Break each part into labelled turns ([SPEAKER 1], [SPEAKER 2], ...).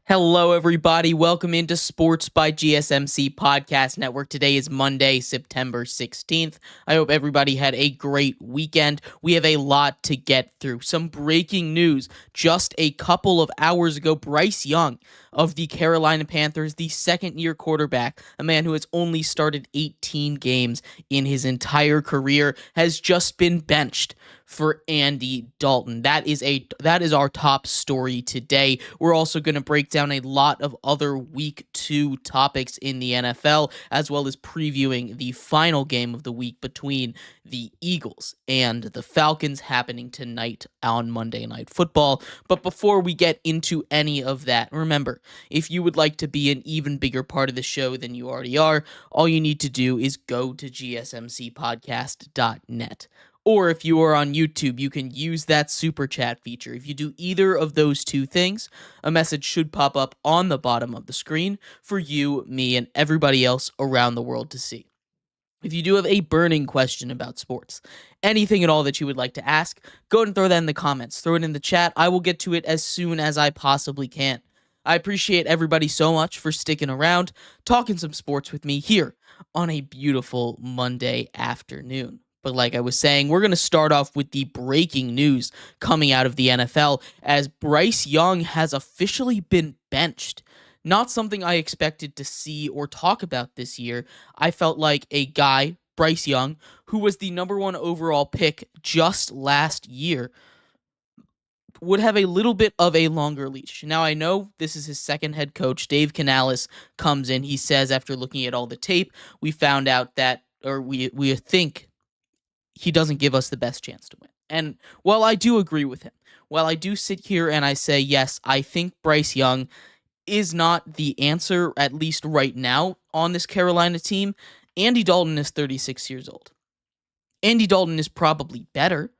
[SPEAKER 1] Hello, everybody. Welcome into Sports by GSMC Podcast Network. Today is Monday, September 16th. I hope everybody had a great weekend. We have a lot to get through. Some breaking news. Just a couple of hours ago, Bryce Young of the Carolina Panthers, the second-year quarterback, a man who has only started 18 games in his entire career, has just been benched for Andy Dalton. That is our top story today. We're also going to break down a lot of other week 2 topics in the NFL, as well as previewing the final game of the week between the Eagles and the Falcons happening tonight on Monday Night Football. But before we get into any of that, remember, if you would like to be an even bigger part of the show than you already are, all you need to do is go to gsmcpodcast.net. Or if you are on YouTube, you can use that super chat feature. If you do either of those two things, a message should pop up on the bottom of the screen for you, me, and everybody else around the world to see. If you do have a burning question about sports, anything at all that you would like to ask, go ahead and throw that in the comments. Throw it in the chat. I will get to it as soon as I possibly can. I appreciate everybody so much for sticking around, talking some sports with me here on a beautiful Monday afternoon. But like I was saying, we're going to start off with the breaking news coming out of the NFL as Bryce Young has officially been benched. Not something I expected to see or talk about this year. I felt like a guy, Bryce Young, who was the number 1 overall pick just last year, would have a little bit of a longer leash. Now, I know this is his second head coach. Dave Canales comes in. He says after looking at all the tape, we found out that, or we think he doesn't give us the best chance to win. And while I do agree with him, while I do sit here and I say, yes, I think Bryce Young is not the answer, at least right now, on this Carolina team, Andy Dalton is 36 years old. Andy Dalton is probably better,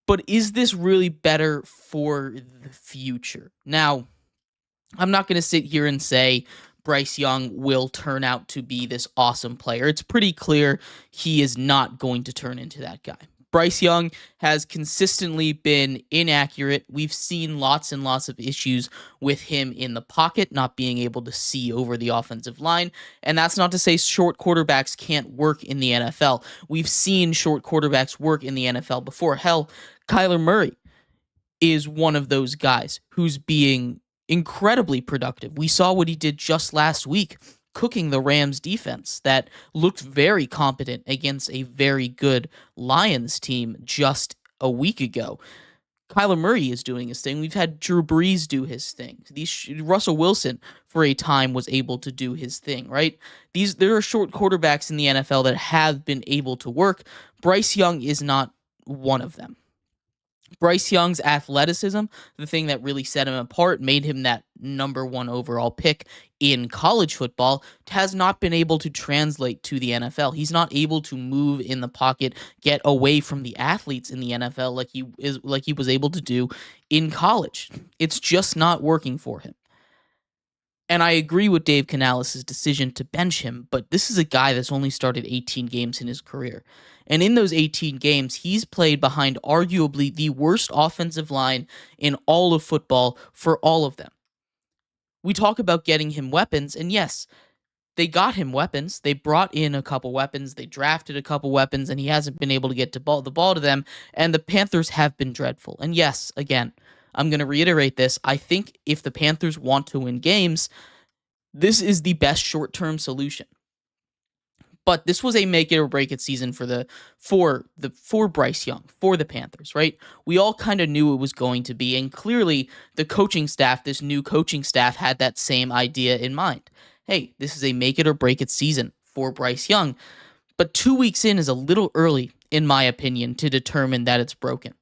[SPEAKER 1] but is this really better for the future? Now, I'm not going to sit here and say Bryce Young will turn out to be this awesome player. It's pretty clear he is not going to turn into that guy. Bryce Young has consistently been inaccurate. We've seen lots and lots of issues with him in the pocket, not being able to see over the offensive line. And that's not to say short quarterbacks can't work in the NFL. We've seen short quarterbacks work in the NFL before. Hell, Kyler Murray is one of those guys who's being incredibly productive. We saw what he did just last week, cooking the Rams defense that looked very competent against a very good Lions team just a week ago. Kyler Murray is doing his thing. We've had Drew Brees do his thing. Russell Wilson, for a time, was able to do his thing, right? There are short quarterbacks in the NFL that have been able to work. Bryce Young is not one of them. Bryce Young's athleticism, the thing that really set him apart, made him that number 1 overall pick in college football, has not been able to translate to the NFL. He's not able to move in the pocket, get away from the athletes in the NFL like he was able to do in college. It's just not working for him. And I agree with Dave Canales' decision to bench him, but this is a guy that's only started 18 games in his career. And in those 18 games, he's played behind arguably the worst offensive line in all of football for all of them. We talk about getting him weapons, and yes, they got him weapons. They brought in a couple weapons. They drafted a couple weapons, and he hasn't been able to get the ball to them. And the Panthers have been dreadful. And yes, again, I'm going to reiterate this. I think if the Panthers want to win games, this is the best short-term solution. But this was a make it or break it season for Bryce Young, for the Panthers, right? We all kind of knew it was going to be, and clearly the coaching staff, this new coaching staff, had that same idea in mind. Hey, this is a make it or break it season for Bryce Young. But 2 weeks in is a little early, in my opinion, to determine that it's broken.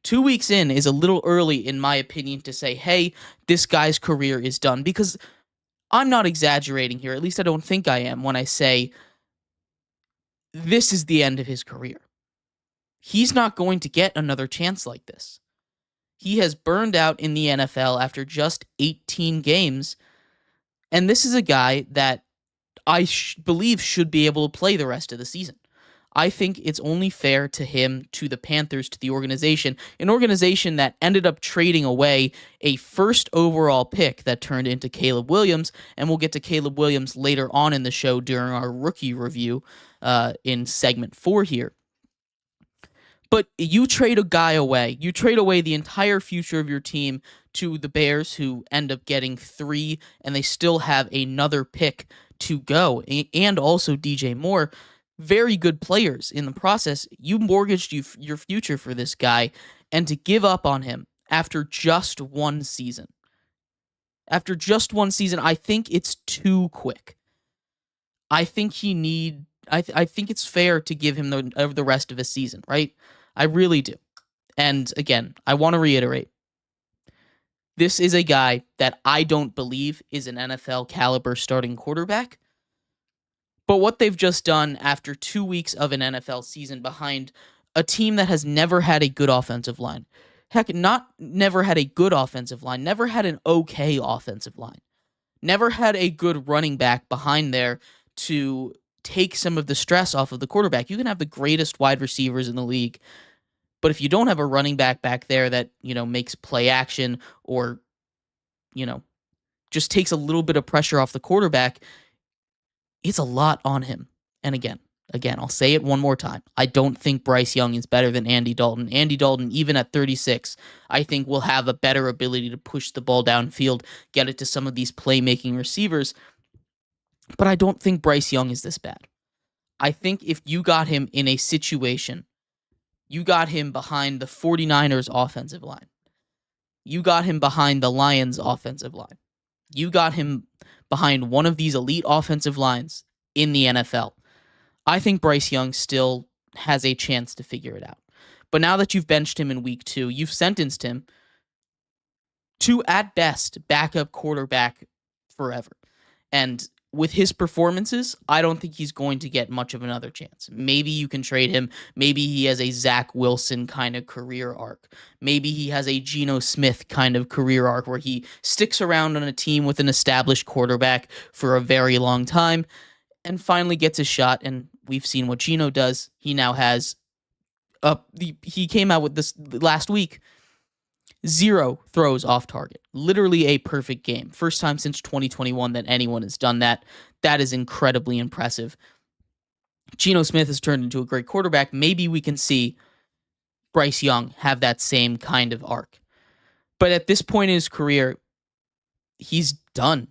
[SPEAKER 1] 2 weeks in is a little early, in my opinion, to say, hey, this guy's career is done. Because I'm not exaggerating here, at least I don't think I am, when I say this is the end of his career. He's not going to get another chance like this. He has burned out in the NFL after just 18 games, and this is a guy that I believe should be able to play the rest of the season. I think it's only fair to him, to the Panthers, to the organization, an organization that ended up trading away a first overall pick that turned into Caleb Williams, and we'll get to Caleb Williams later on in the show during our rookie review in segment 4 here. But you trade a guy away. You trade away the entire future of your team to the Bears, who end up getting 3, and they still have another pick to go, and also DJ Moore. Very good players in the process. You mortgaged your future for this guy, and to give up on him after just one season. After just one season, I think it's too quick. I think I think it's fair to give him the rest of his season, right? I really do. And again, I want to reiterate, this is a guy that I don't believe is an NFL caliber starting quarterback. But what they've just done after 2 weeks of an NFL season behind a team that has never had a good offensive line, heck, never had a good offensive line, never had an okay offensive line, never had a good running back behind there to take some of the stress off of the quarterback. You can have the greatest wide receivers in the league, but if you don't have a running back there that, makes play action or, just takes a little bit of pressure off the quarterback, it's a lot on him. And again, I'll say it one more time. I don't think Bryce Young is better than Andy Dalton. Andy Dalton, even at 36, I think will have a better ability to push the ball downfield, get it to some of these playmaking receivers. But I don't think Bryce Young is this bad. I think if you got him in a situation, you got him behind the 49ers offensive line. You got him behind the Lions offensive line. You got him behind one of these elite offensive lines in the NFL. I think Bryce Young still has a chance to figure it out. But now that you've benched him in week 2, you've sentenced him to, at best, backup quarterback forever. And with his performances, I don't think he's going to get much of another chance. Maybe you can trade him. Maybe he has a Zach Wilson kind of career arc. Maybe he has a Geno Smith kind of career arc where he sticks around on a team with an established quarterback for a very long time and finally gets a shot. And we've seen what Geno does. He now has he came out with this last week. 0 throws off target. Literally a perfect game. First time since 2021 that anyone has done that. That is incredibly impressive. Geno Smith has turned into a great quarterback. Maybe we can see Bryce Young have that same kind of arc. But at this point in his career, he's done.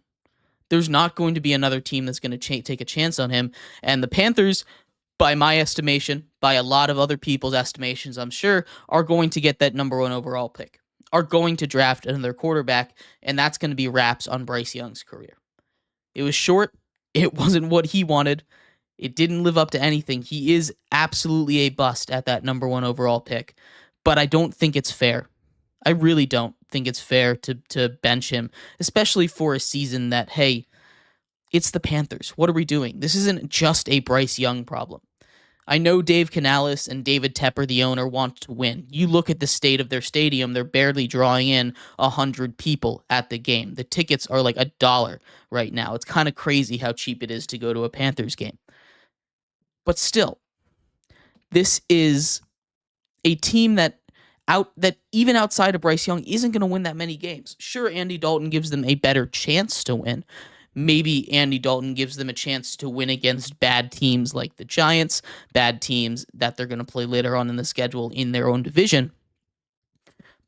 [SPEAKER 1] There's not going to be another team that's going to take a chance on him. And the Panthers, by my estimation, by a lot of other people's estimations, I'm sure, are going to get that number 1 overall pick. Are going to draft another quarterback, and that's going to be wraps on Bryce Young's career. It was short. It wasn't what he wanted. It didn't live up to anything. He is absolutely a bust at that number 1 overall pick, but I don't think it's fair. I really don't think it's fair to bench him, especially for a season that, hey, it's the Panthers. What are we doing? This isn't just a Bryce Young problem. I know Dave Canales and David Tepper, the owner, want to win. You look at the state of their stadium, they're barely drawing in 100 people at the game. The tickets are like $1 right now. It's kind of crazy how cheap it is to go to a Panthers game. But still, this is a team that even outside of Bryce Young isn't going to win that many games. Sure, Andy Dalton gives them a better chance to win. Maybe Andy Dalton gives them a chance to win against bad teams like the Giants, bad teams that they're going to play later on in the schedule in their own division.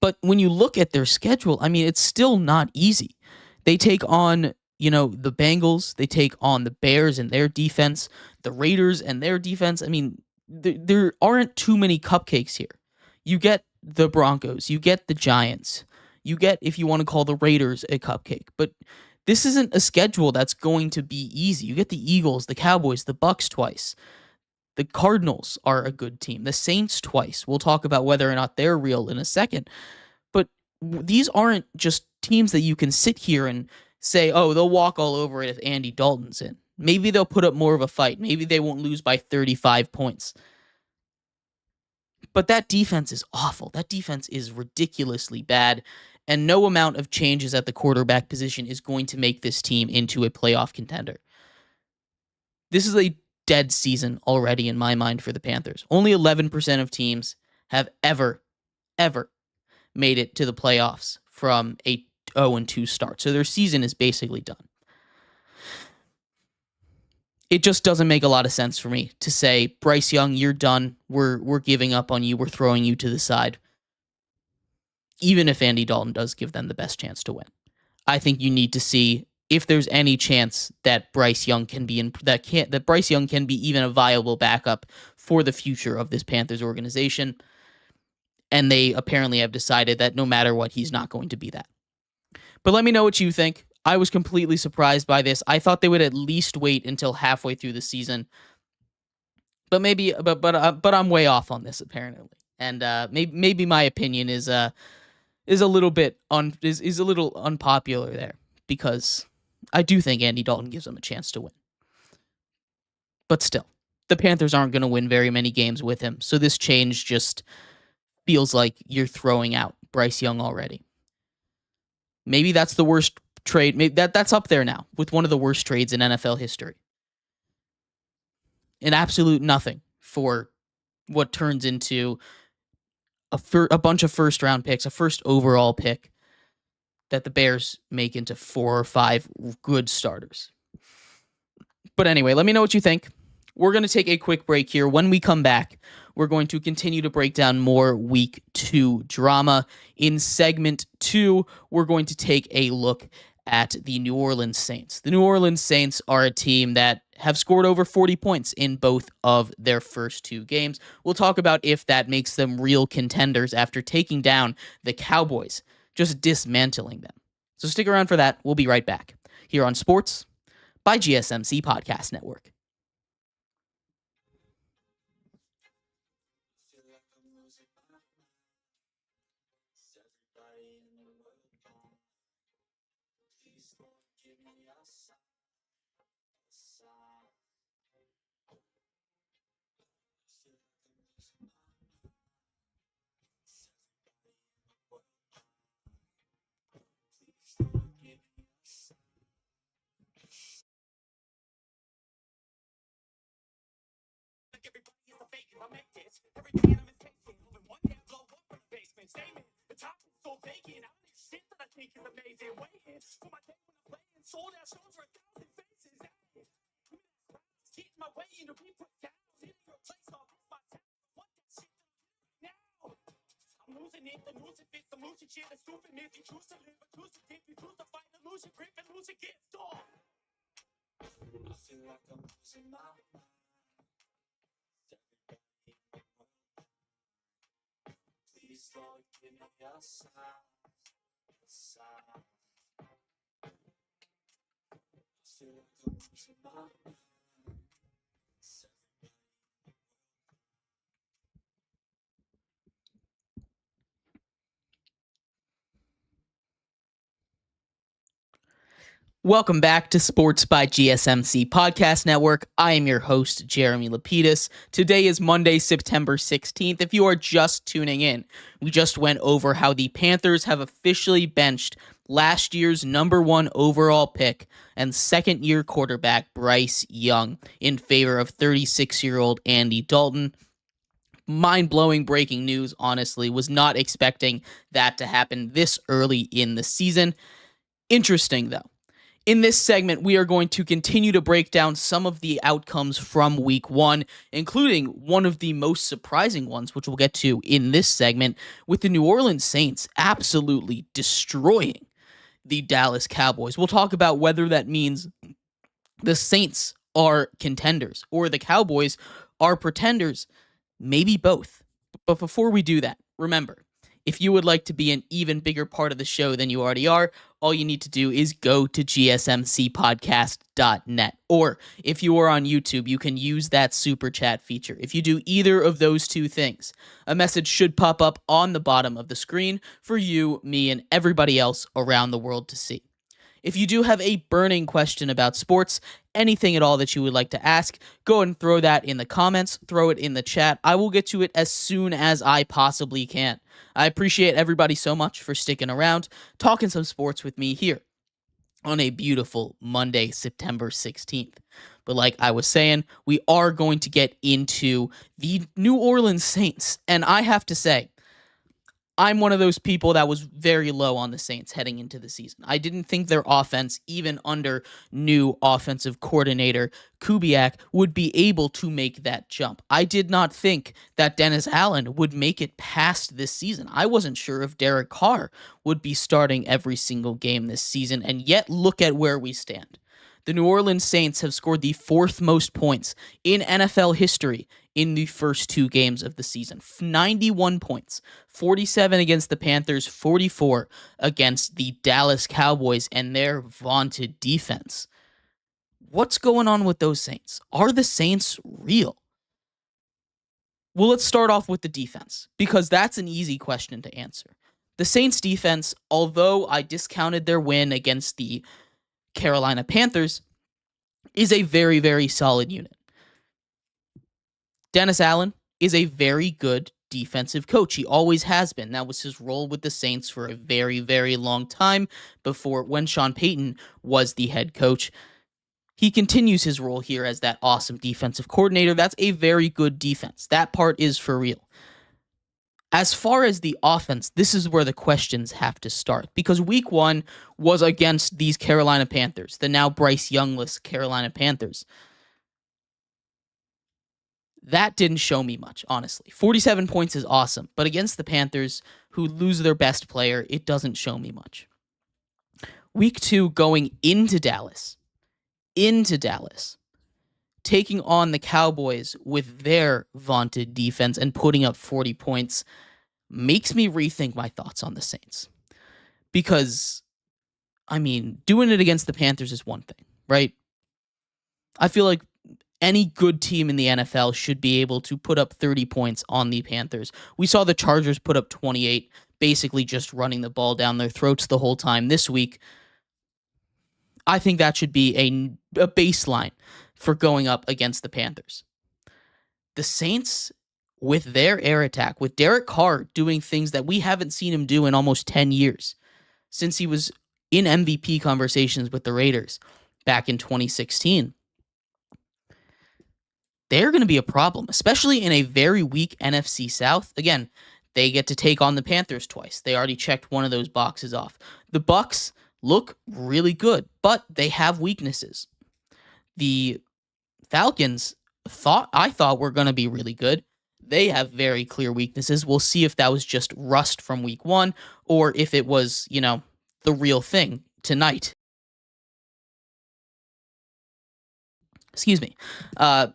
[SPEAKER 1] But when you look at their schedule, I mean, it's still not easy. They take on, the Bengals. They take on the Bears and their defense, the Raiders and their defense. I mean, there aren't too many cupcakes here. You get the Broncos. You get the Giants. You get, if you want to call the Raiders a cupcake. But this isn't a schedule that's going to be easy. You get the Eagles, the Cowboys, the Bucks twice. The Cardinals are a good team. The Saints twice. We'll talk about whether or not they're real in a second. But these aren't just teams that you can sit here and say, oh, they'll walk all over it if Andy Dalton's in. Maybe they'll put up more of a fight. Maybe they won't lose by 35 points. But that defense is awful. That defense is ridiculously bad. And no amount of changes at the quarterback position is going to make this team into a playoff contender. This is a dead season already in my mind for the Panthers. Only 11% of teams have ever made it to the playoffs from a 0-2 start. So their season is basically done. It just doesn't make a lot of sense for me to say, Bryce Young, you're done. We're giving up on you. We're throwing you to the side. Even if Andy Dalton does give them the best chance to win. I think you need to see if there's any chance that Bryce Young can be that Bryce Young can be even a viable backup for the future of this Panthers organization. And they apparently have decided that no matter what, he's not going to be that. But let me know what you think. I was completely surprised by this. I thought they would at least wait until halfway through the season. But I'm way off on this apparently. And maybe my opinion is a little bit is a little unpopular there, because I do think Andy Dalton gives them a chance to win. But still, the Panthers aren't going to win very many games with him. So this change just feels like you're throwing out Bryce Young already. Maybe that's the worst trade. Maybe that's up there now with one of the worst trades in NFL history. An absolute nothing for what turns into a bunch of first round picks, a first overall pick that the Bears make into 4 or 5 good starters. But anyway, let me know what you think. We're going to take a quick break here. When we come back, we're going to continue to break down more week 2 drama. In segment 2, we're going to take a look at the New Orleans Saints. The New Orleans Saints are a team that have scored over 40 points in both of their first 2 games. We'll talk about if that makes them real contenders after taking down the Cowboys, just dismantling them. So stick around for that. We'll be right back here on Sports by GSMC Podcast Network. Welcome back to Sports by GSMC Podcast Network. I am your host, Jeremy Lapidus. Today is Monday, September 16th. If you are just tuning in, we just went over how the Panthers have officially benched last year's number 1 overall pick and second-year quarterback Bryce Young in favor of 36-year-old Andy Dalton. Mind-blowing breaking news, honestly. Was not expecting that to happen this early in the season. Interesting, though. In this segment, we are going to continue to break down some of the outcomes from week 1, including one of the most surprising ones, which we'll get to in this segment, with the New Orleans Saints absolutely destroying the Dallas Cowboys. We'll talk about whether that means the Saints are contenders or the Cowboys are pretenders, maybe both. But before we do that, remember, if you would like to be an even bigger part of the show than you already are, all you need to do is go to gsmcpodcast.net. Or if you are on YouTube, you can use that super chat feature. If you do either of those 2 things, a message should pop up on the bottom of the screen for you, me, and everybody else around the world to see. If you do have a burning question about sports, anything at all that you would like to ask, go and throw that in the comments, throw it in the chat. I will get to it as soon as I possibly can. I appreciate everybody so much for sticking around, talking some sports with me here on a beautiful Monday, September 16th. But like I was saying, we are going to get into the New Orleans Saints. And I have to say, I'm one of those people that was very low on the Saints heading into the season. I didn't think their offense, even under new offensive coordinator Kubiak, would be able to make that jump. I did not think that Dennis Allen would make it past this season. I wasn't sure if Derek Carr would be starting every single game this season, and yet look at where we stand. The New Orleans Saints have scored the fourth most points in NFL history in the first two games of the season. 91 points, 47 against the Panthers, 44 against the Dallas Cowboys and their vaunted defense. What's going on with those Saints? Are the Saints real? Well, let's start off with the defense, because that's an easy question to answer. The Saints defense, although I discounted their win against the Carolina Panthers, is a very, very solid unit. Dennis Allen is a very good defensive coach. He always has been. That was his role with the Saints for a very, very long time before when Sean Payton was the head coach. He continues his role here as that awesome defensive coordinator. That's a very good defense. That part is for real. As far as the offense, this is where the questions have to start, because week one was against these Carolina Panthers, the now Bryce Youngless Carolina Panthers. That didn't show me much, honestly. 47 points is awesome, but against the Panthers, who lose their best player, it doesn't show me much. Week two, going into Dallas, taking on the Cowboys with their vaunted defense and putting up 40 points makes me rethink my thoughts on the Saints. Because, I mean, doing it against the Panthers is one thing, right? I feel like any good team in the NFL should be able to put up 30 points on the Panthers. We saw the Chargers put up 28, basically just running the ball down their throats the whole time this week. I think that should be a baseline for going up against the Panthers. The Saints, with their air attack, with Derek Carr doing things that we haven't seen him do in almost 10 years, since he was in MVP conversations with the Raiders back in 2016, they're going to be a problem, especially in a very weak NFC South. Again, they get to take on the Panthers twice. They already checked one of those boxes off. The Bucs look really good, but they have weaknesses. The Falcons I thought were going to be really good. They have very clear weaknesses. We'll see if that was just rust from week one or if it was, the real thing tonight. Excuse me. But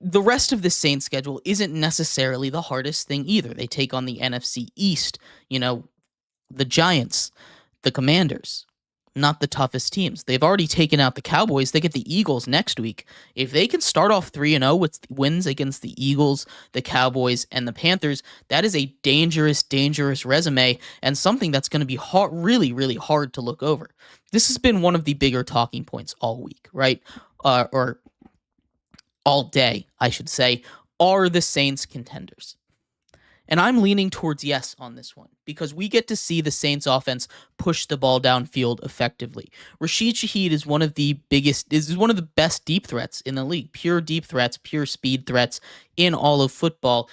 [SPEAKER 1] the rest of the Saints schedule isn't necessarily the hardest thing either. They take on the NFC East, the Giants, the Commanders, not the toughest teams. They've already taken out the Cowboys. They get the Eagles next week. If they can start off 3-0 with wins against the Eagles, the Cowboys, and the Panthers, that is a dangerous, dangerous resume and something that's going to be really, really hard to look over. This has been one of the bigger talking points all week, right? Or all day, I should say. Are the Saints contenders? And I'm leaning towards yes on this one, because we get to see the Saints offense push the ball downfield effectively. Rashid Shaheed is one of the best deep threats in the league. Pure deep threats, pure speed threats in all of football.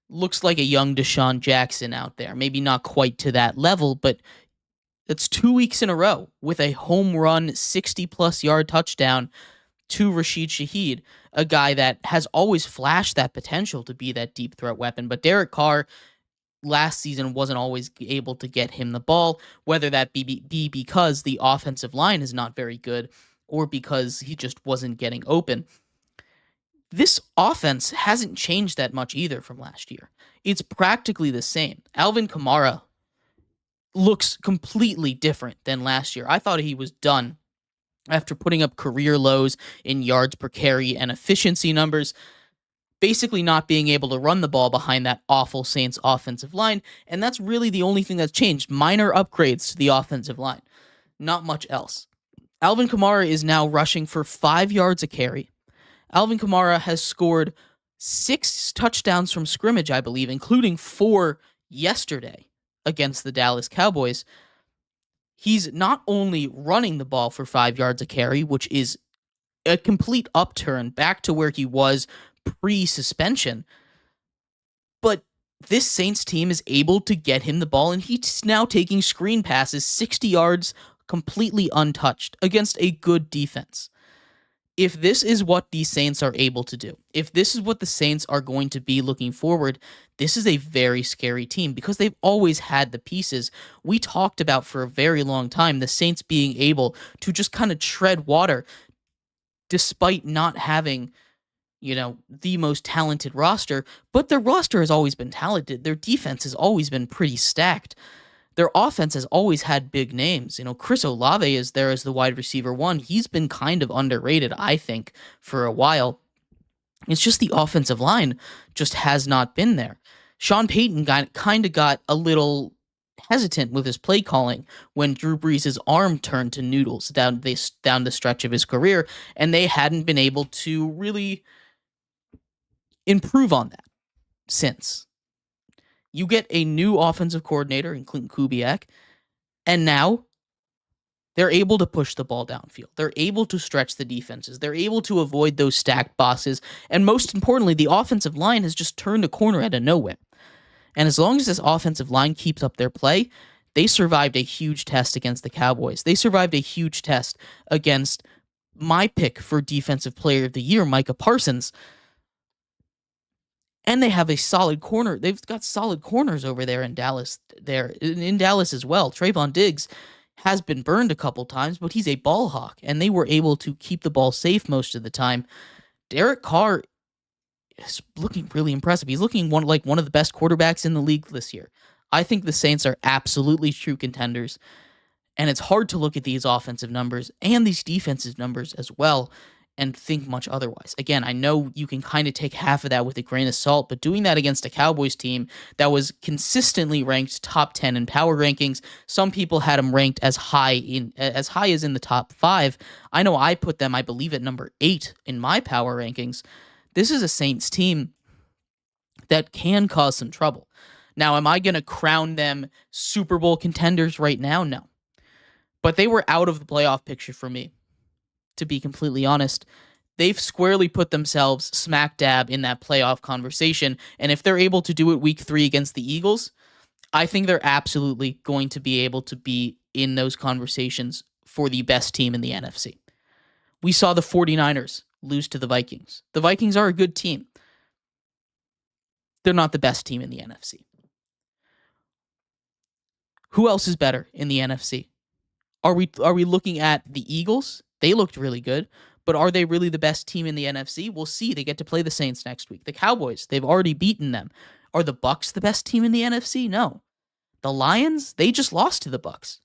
[SPEAKER 1] Looks like a young Deshaun Jackson out there. Maybe not quite to that level, but it's 2 weeks in a row with a home run, 60-plus yard touchdown to Rashid Shaheed, a guy that has always flashed that potential to be that deep threat weapon. But Derek Carr last season wasn't always able to get him the ball, whether that be because the offensive line is not very good or because he just wasn't getting open. This offense hasn't changed that much either from last year. It's practically the same. Alvin Kamara looks completely different than last year. I thought he was done after putting up career lows in yards per carry and efficiency numbers, basically not being able to run the ball behind that awful Saints offensive line, and that's really the only thing that's changed. Minor upgrades to the offensive line. Not much else. Alvin Kamara is now rushing for 5 yards a carry. Alvin Kamara has scored 6 touchdowns from scrimmage, I believe, including 4 yesterday against the Dallas Cowboys. He's not only running the ball for 5 yards a carry, which is a complete upturn back to where he was pre-suspension, but this Saints team is able to get him the ball, and he's now taking screen passes 60 yards completely untouched against a good defense. If this is what the Saints are able to do, if this is what the Saints are going to be looking forward, this is a very scary team because they've always had the pieces. We talked about for a very long time the Saints being able to just kind of tread water despite not having, the most talented roster, but their roster has always been talented. Their defense has always been pretty stacked. Their offense has always had big names. Chris Olave is there as the wide receiver one. He's been kind of underrated, I think, for a while. It's just the offensive line just has not been there. Sean Payton kind of got a little hesitant with his play calling when Drew Brees' arm turned to noodles down the stretch of his career, and they hadn't been able to really improve on that since. You get a new offensive coordinator in Clinton Kubiak, and now they're able to push the ball downfield. They're able to stretch the defenses. They're able to avoid those stacked bosses. And most importantly, the offensive line has just turned a corner out of nowhere. And as long as this offensive line keeps up their play, they survived a huge test against the Cowboys. They survived a huge test against my pick for Defensive Player of the Year, Micah Parsons. And they have a solid corner. They've got solid corners over there in Dallas. In Dallas as well. Trayvon Diggs has been burned a couple times, but he's a ball hawk, and they were able to keep the ball safe most of the time. Derek Carr is looking really impressive. He's looking like one of the best quarterbacks in the league this year. I think the Saints are absolutely true contenders, and it's hard to look at these offensive numbers and these defensive numbers as well and think much otherwise. Again, I know you can kind of take half of that with a grain of salt, but doing that against a Cowboys team that was consistently ranked top 10 in power rankings, some people had them ranked as high as in the top 5. I know I put them, I believe, at number 8 in my power rankings. This is a Saints team that can cause some trouble. Now, am I going to crown them Super Bowl contenders right now? No. But they were out of the playoff picture for me. To be completely honest, they've squarely put themselves smack dab in that playoff conversation. And if they're able to do it week 3 against the Eagles, I think they're absolutely going to be able to be in those conversations for the best team in the NFC. We saw the 49ers lose to the Vikings. The Vikings are a good team. They're not the best team in the NFC. Who else is better in the NFC? Are we looking at the Eagles? They looked really good, but are they really the best team in the NFC? We'll see. They get to play the Saints next week. The Cowboys, they've already beaten them. Are the Bucs the best team in the NFC? No. The Lions, they just lost to the Bucs.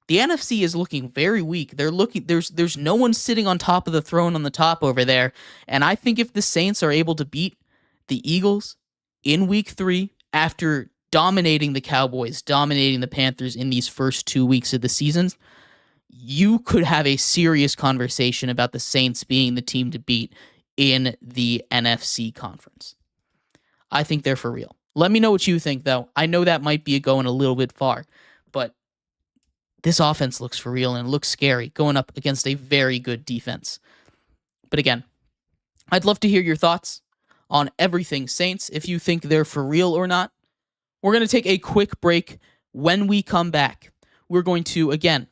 [SPEAKER 1] The NFC is looking very weak. There's no one sitting on top of the throne on the top over there, and I think if the Saints are able to beat the Eagles in week 3 after dominating the Cowboys, dominating the Panthers in these first 2 weeks of the season, you could have a serious conversation about the Saints being the team to beat in the NFC conference. I think they're for real. Let me know what you think, though. I know that might be going a little bit far, but this offense looks for real and looks scary going up against a very good defense. But again, I'd love to hear your thoughts on everything Saints, if you think they're for real or not. We're going to take a quick break. When we come back, we're going to, again,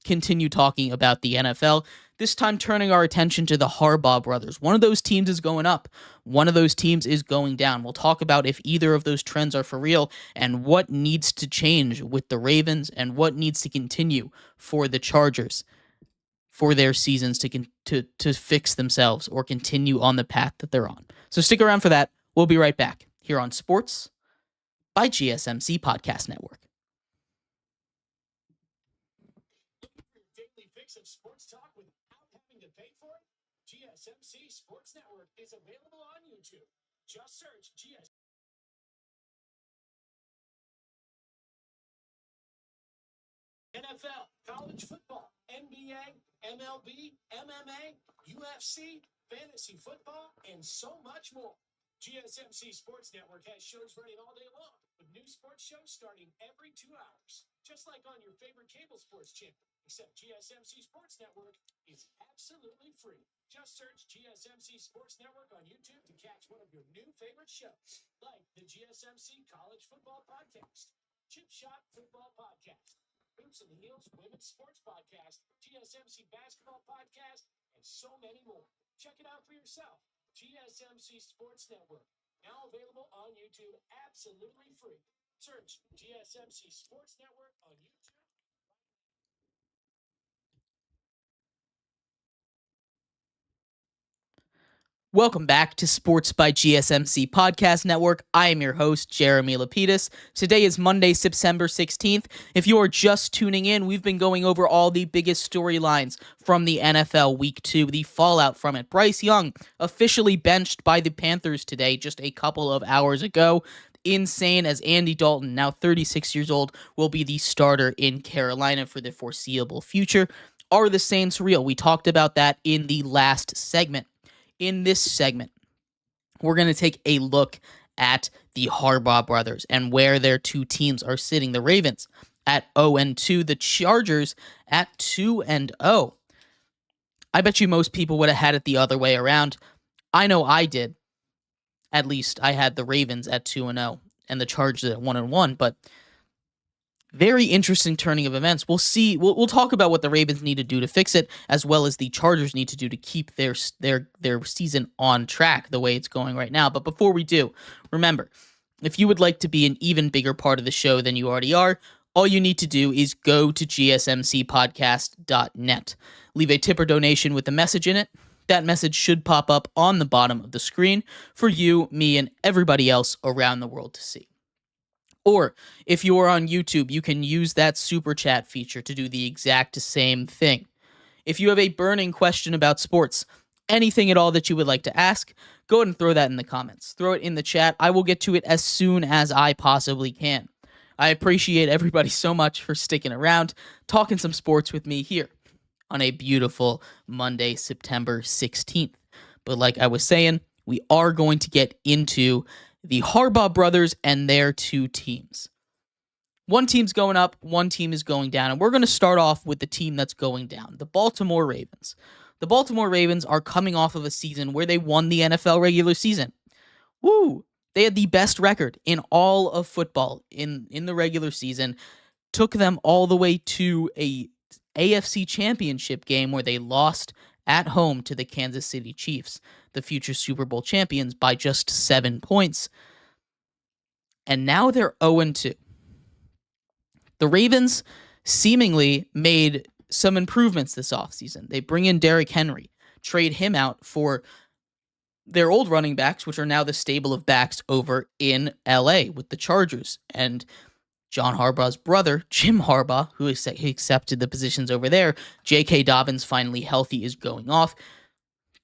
[SPEAKER 1] continue talking about the NFL, this time turning our attention to the Harbaugh brothers. One of those teams is going up. One of those teams is going down. We'll talk about if either of those trends are for real and what needs to change with the Ravens and what needs to continue for the Chargers for their seasons to fix themselves or continue on the path that they're on. So stick around for that. We'll be right back here on Sports by GSMC Podcast Network.
[SPEAKER 2] Of sports talk without having to pay for it? GSMC Sports Network is available on YouTube. Just search NFL, college football, NBA, MLB, MMA, UFC, fantasy football, and so much more. GSMC Sports Network has shows running all day long. with new sports shows starting every 2 hours. Just like on your favorite cable sports channel, except GSMC Sports Network is absolutely free. Just search GSMC Sports Network on YouTube to catch one of your new favorite shows, like the GSMC College Football Podcast, Chip Shot Football Podcast, Hoops and Heels Women's Sports Podcast, GSMC Basketball Podcast, and so many more. Check it out for yourself. GSMC Sports Network, now available on YouTube, absolutely free. Search GSMC Sports Network on YouTube.
[SPEAKER 1] Welcome back to Sports by GSMC Podcast Network. I am your host, Jeremy Lapidus. Today is Monday, September 16th. If you are just tuning in, we've been going over all the biggest storylines from the NFL Week 2, the fallout from it. Bryce Young officially benched by the Panthers today, just a couple of hours ago. Insane, as Andy Dalton, now 36 years old, will be the starter in Carolina for the foreseeable future. Are the Saints real? We talked about that in the last segment. In this segment, we're going to take a look at the Harbaugh brothers and where their two teams are sitting. The Ravens at 0-2, the Chargers at 2-0. I bet you most people would have had it the other way around. I know I did. At least I had the Ravens at 2-0 and the Chargers at 1-1, but very interesting turning of events. We'll see. We'll talk about what the Ravens need to do to fix it, as well as the Chargers need to do to keep their season on track the way it's going right now. But before we do, remember, if you would like to be an even bigger part of the show than you already are, all you need to do is go to gsmcpodcast.net. Leave a tip or donation with a message in it. That message should pop up on the bottom of the screen for you, me, and everybody else around the world to see. Or if you are on YouTube, you can use that super chat feature to do the exact same thing. If you have a burning question about sports, anything at all that you would like to ask, go ahead and throw that in the comments. Throw it in the chat. I will get to it as soon as I possibly can. I appreciate everybody so much for sticking around, talking some sports with me here on a beautiful Monday, September 16th. But like I was saying, we are going to get into the Harbaugh brothers and their two teams. One team's going up, one team is going down, and we're going to start off with the team that's going down, the Baltimore Ravens. The Baltimore Ravens are coming off of a season where they won the NFL regular season. Woo! They had the best record in all of football in the regular season, took them all the way to a AFC championship game where they lost at home to the Kansas City Chiefs, the future Super Bowl champions, by just 7 points. And now they're 0-2. The Ravens seemingly made some improvements this offseason. They bring in Derrick Henry, trade him out for their old running backs, which are now the stable of backs over in LA with the Chargers. And John Harbaugh's brother, Jim Harbaugh, who accepted the positions over there, J.K. Dobbins, finally healthy, is going off.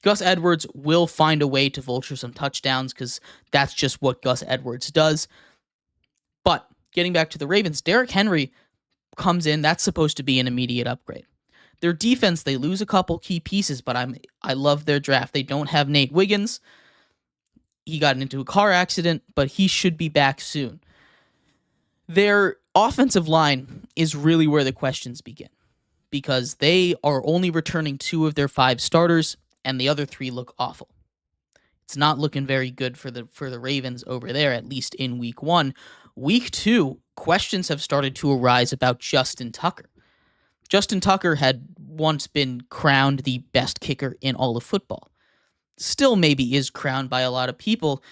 [SPEAKER 1] Gus Edwards will find a way to vulture some touchdowns because that's just what Gus Edwards does. But getting back to the Ravens, Derrick Henry comes in. That's supposed to be an immediate upgrade. Their defense, they lose a couple key pieces, but I love their draft. They don't have Nate Wiggins. He got into a car accident, but he should be back soon. Their offensive line is really where the questions begin because they are only returning 2 of their 5 starters, and the other 3 look awful. It's not looking very good for the Ravens over there, at least in week 1. Week 2, questions have started to arise about Justin Tucker. Justin Tucker had once been crowned the best kicker in all of football. Still maybe is crowned by a lot of people,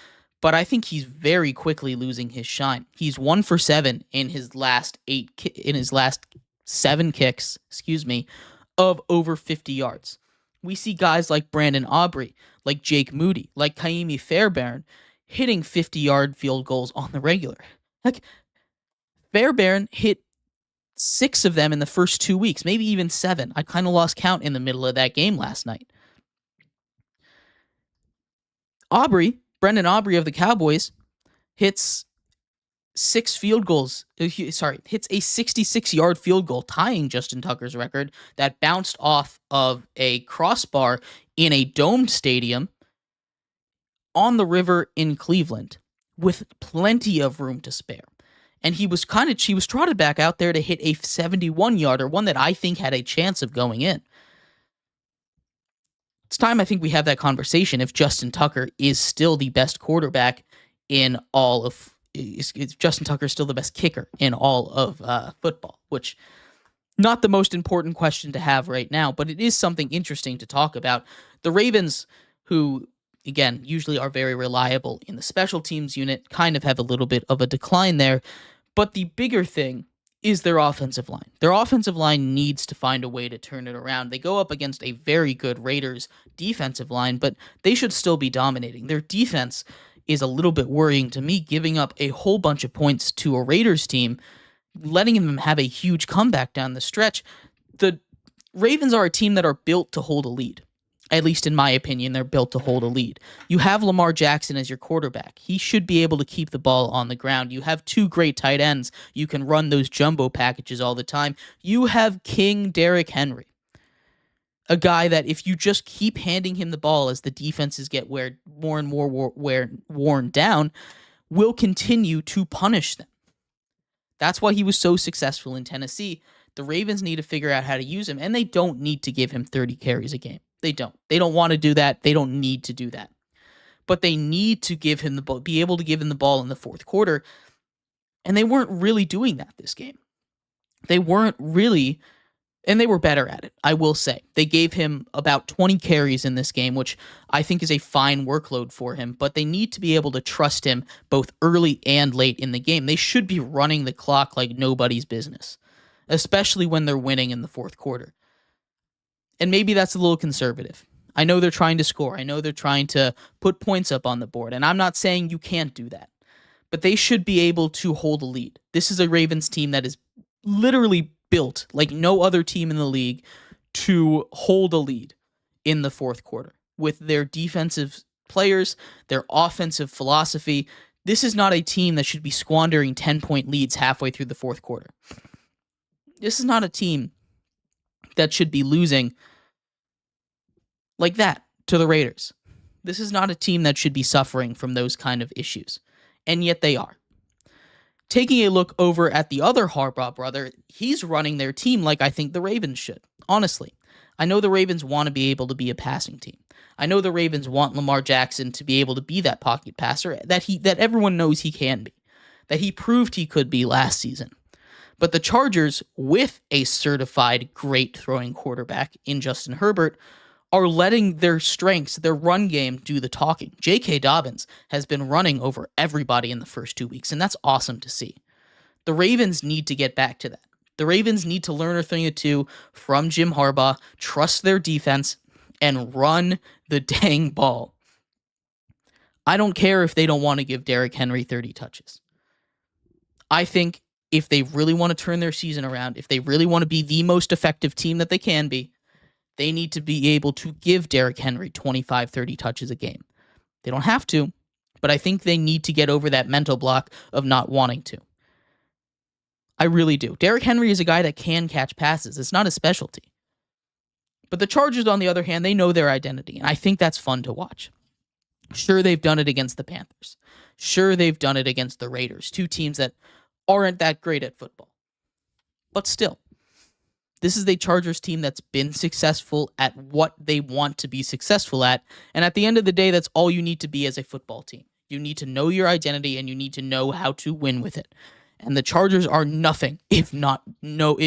[SPEAKER 1] but I think he's very quickly losing his shine. He's 1 for 7 in his last 7 kicks, of over 50 yards. We see guys like Brandon Aubrey, like Jake Moody, like Kaimi Fairbairn hitting 50-yard field goals on the regular. Like, Fairbairn hit 6 of them in the first 2 weeks, maybe even 7. I kind of lost count in the middle of that game last night. Brendan Aubrey of the Cowboys, hits 6 field goals. Hits a 66-yard field goal, tying Justin Tucker's record that bounced off of a crossbar in a domed stadium on the river in Cleveland with plenty of room to spare. And she was trotted back out there to hit a 71-yarder, one that I think had a chance of going in. It's time I think we have that conversation if Justin Tucker is still the best quarterback in all of... Is Justin Tucker still the best kicker in all of football? Which, not the most important question to have right now, but it is something interesting to talk about. The Ravens, who, again, usually are very reliable in the special teams unit, kind of have a little bit of a decline there. But the bigger thing is their offensive line. Their offensive line needs to find a way to turn it around. They go up against a very good Raiders defensive line, but they should still be dominating. Their defense is a little bit worrying to me, giving up a whole bunch of points to a Raiders team, letting them have a huge comeback down the stretch. The Ravens are a team that are built to hold a lead. At least in my opinion, they're built to hold a lead. You have Lamar Jackson as your quarterback. He should be able to keep the ball on the ground. You have two great tight ends. You can run those jumbo packages all the time. You have King Derrick Henry, a guy that if you just keep handing him the ball as the defenses get more and more worn down, will continue to punish them. That's why he was so successful in Tennessee. The Ravens need to figure out how to use him, and they don't need to give him 30 carries a game. They don't. They don't want to do that. They don't need to do that. But they need to give him the ball, be able to give him the ball in the fourth quarter, and they weren't really doing that this game. They weren't really, and they were better at it, I will say. They gave him about 20 carries in this game, which I think is a fine workload for him, but they need to be able to trust him both early and late in the game. They should be running the clock like nobody's business, especially when they're winning in the fourth quarter. And maybe that's a little conservative. I know they're trying to score. I know they're trying to put points up on the board, and I'm not saying you can't do that, but they should be able to hold a lead. This is a Ravens team that is literally built like no other team in the league to hold a lead in the fourth quarter with their defensive players, their offensive philosophy. This is not a team that should be squandering 10-point leads halfway through the fourth quarter. This is not a team that should be losing like that to the Raiders. This is not a team that should be suffering from those kind of issues, and yet they are. Taking a look over at the other Harbaugh brother, he's running their team like I think the Ravens should. Honestly, I know the Ravens want to be able to be a passing team. I know the Ravens want Lamar Jackson to be able to be that pocket passer that everyone knows he can be, that he proved he could be last season. But the Chargers, with a certified great throwing quarterback in Justin Herbert, are letting their strengths, their run game, do the talking. J.K. Dobbins has been running over everybody in the first 2 weeks, and that's awesome to see. The Ravens need to get back to that. The Ravens need to learn a thing or two from Jim Harbaugh, trust their defense, and run the dang ball. I don't care if they don't want to give Derrick Henry 30 touches. I think if they really want to turn their season around, if they really want to be the most effective team that they can be, they need to be able to give Derrick Henry 25, 30 touches a game. They don't have to, but I think they need to get over that mental block of not wanting to. I really do. Derrick Henry is a guy that can catch passes. It's not a specialty. But the Chargers, on the other hand, they know their identity, and I think that's fun to watch. Sure, they've done it against the Panthers. Sure, they've done it against the Raiders, two teams that aren't that great at football. But still, this is a Chargers team that's been successful at what they want to be successful at. And at the end of the day, that's all you need to be as a football team. You need to know your identity and you need to know how to win with it. And the Chargers are nothing if not knowing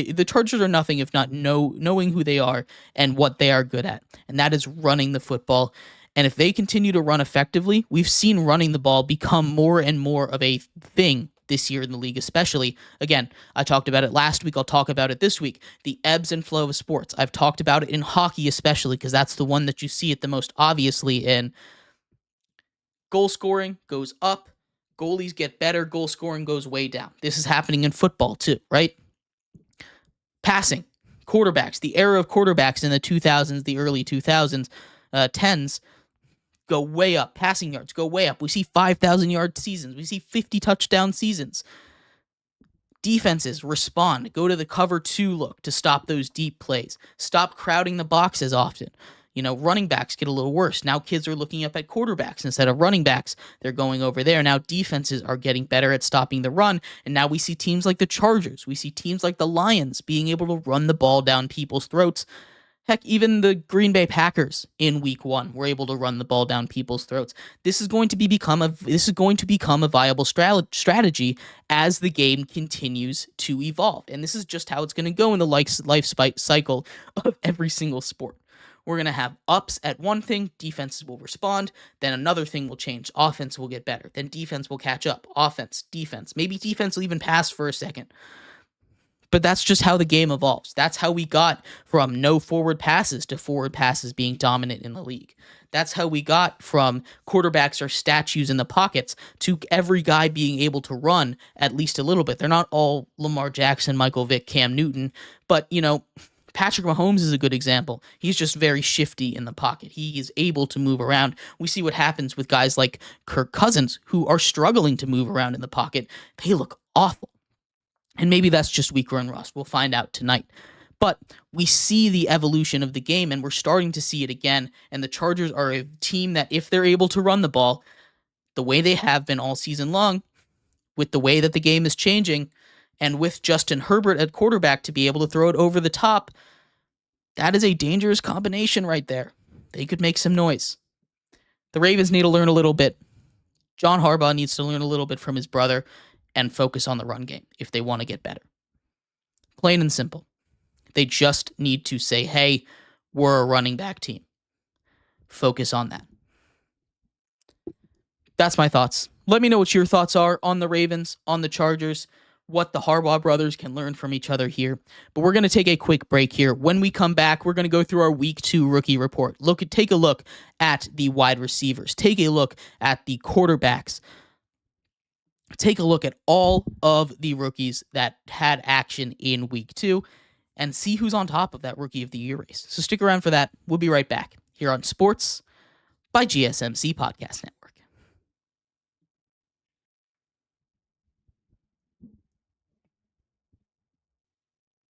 [SPEAKER 1] who they are and what they are good at. And that is running the football. And if they continue to run effectively, we've seen running the ball become more and more of a thing this year in the league, especially. Again, I talked about it last week. I'll talk about it this week. The ebbs and flow of sports. I've talked about it in hockey, especially because that's the one that you see it the most obviously in. Goal scoring goes up. Goalies get better. Goal scoring goes way down. This is happening in football too, right? Passing. Quarterbacks. The era of quarterbacks in the 2000s, the early 2000s, 10s, go way up. Passing yards go way up. We see 5,000-yard seasons. We see 50 touchdown seasons. Defenses respond. Go to the cover 2 look to stop those deep plays. Stop crowding the box as often. Running backs get a little worse. Now kids are looking up at quarterbacks instead of running backs. They're going over there. Now defenses are getting better at stopping the run. And now we see teams like the Chargers. We see teams like the Lions being able to run the ball down people's throats. Heck, even the Green Bay Packers in Week 1 were able to run the ball down people's throats. This is going to become a viable strategy as the game continues to evolve. And this is just how it's going to go in the life cycle of every single sport. We're going to have ups at one thing, defenses will respond, then another thing will change, offense will get better, then defense will catch up, offense, defense, maybe defense will even pass for a second. But that's just how the game evolves. That's how we got from no forward passes to forward passes being dominant in the league. That's how we got from quarterbacks are statues in the pockets to every guy being able to run at least a little bit. They're not all Lamar Jackson, Michael Vick, Cam Newton, but Patrick Mahomes is a good example. He's just very shifty in the pocket. He is able to move around. We see what happens with guys like Kirk Cousins, who are struggling to move around in the pocket. They look awful. And maybe that's just weak run rust. We'll find out tonight. But we see the evolution of the game, and we're starting to see it again. And the Chargers are a team that, if they're able to run the ball the way they have been all season long, with the way that the game is changing, and with Justin Herbert at quarterback to be able to throw it over the top, that is a dangerous combination right there. They could make some noise. The Ravens need to learn a little bit. John Harbaugh needs to learn a little bit from his brother and focus on the run game if they want to get better. Plain and simple. They just need to say, hey, we're a running back team. Focus on that. That's my thoughts. Let me know what your thoughts are on the Ravens, on the Chargers, what the Harbaugh brothers can learn from each other here. But we're going to take a quick break here. When we come back, we're going to go through our Week 2 rookie report. Take a look at the wide receivers. Take a look at the quarterbacks. Take a look at all of the rookies that had action in Week 2 and see who's on top of that Rookie of the Year race. So stick around for that. We'll be right back here on Sports by GSMC Podcast Network.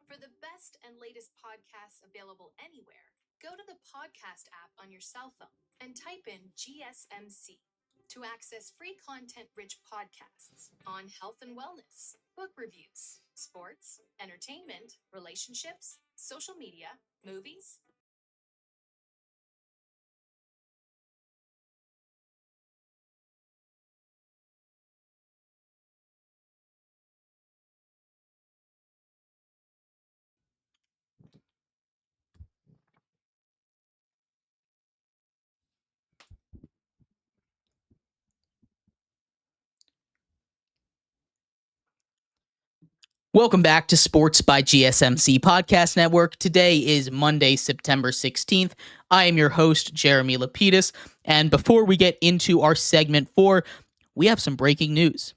[SPEAKER 3] For the best and latest podcasts available anywhere, go to the podcast app on your cell phone and type in GSMC to access free content-rich podcasts on health and wellness, book reviews, sports, entertainment, relationships, social media, movies.
[SPEAKER 1] Welcome back to Sports by GSMC Podcast Network. Today is Monday, September 16th. I am your host, Jeremy Lapidus. And before we get into our segment 4, we have some breaking news.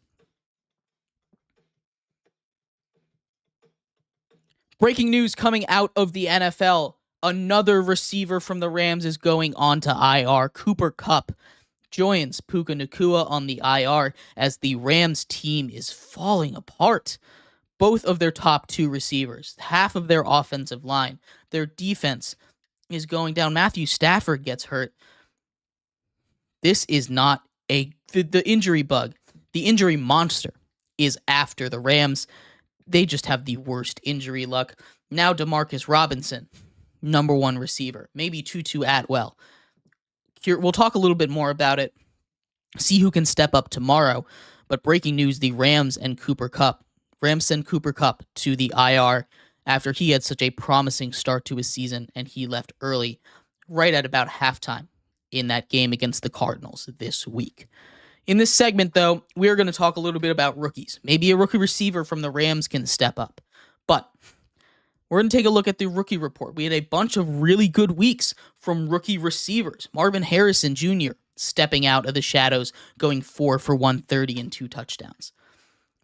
[SPEAKER 1] Breaking news coming out of the NFL. Another receiver from the Rams is going on to IR. Cooper Kupp joins Puka Nacua on the IR as the Rams team is falling apart. Both of their top 2 receivers, half of their offensive line, their defense is going down. Matthew Stafford gets hurt. This is not the injury bug. The injury monster is after the Rams. They just have the worst injury luck. Now DeMarcus Robinson, number 1 receiver, maybe Tutu Atwell. We'll talk a little bit more about it, see who can step up tomorrow. But breaking news, the Rams send Cooper Kupp to the IR after he had such a promising start to his season, and he left early, right at about halftime in that game against the Cardinals this week. In this segment, though, we're going to talk a little bit about rookies. Maybe a rookie receiver from the Rams can step up. But we're going to take a look at the rookie report. We had a bunch of really good weeks from rookie receivers. Marvin Harrison Jr. stepping out of the shadows, going 4 for 130 and 2 touchdowns.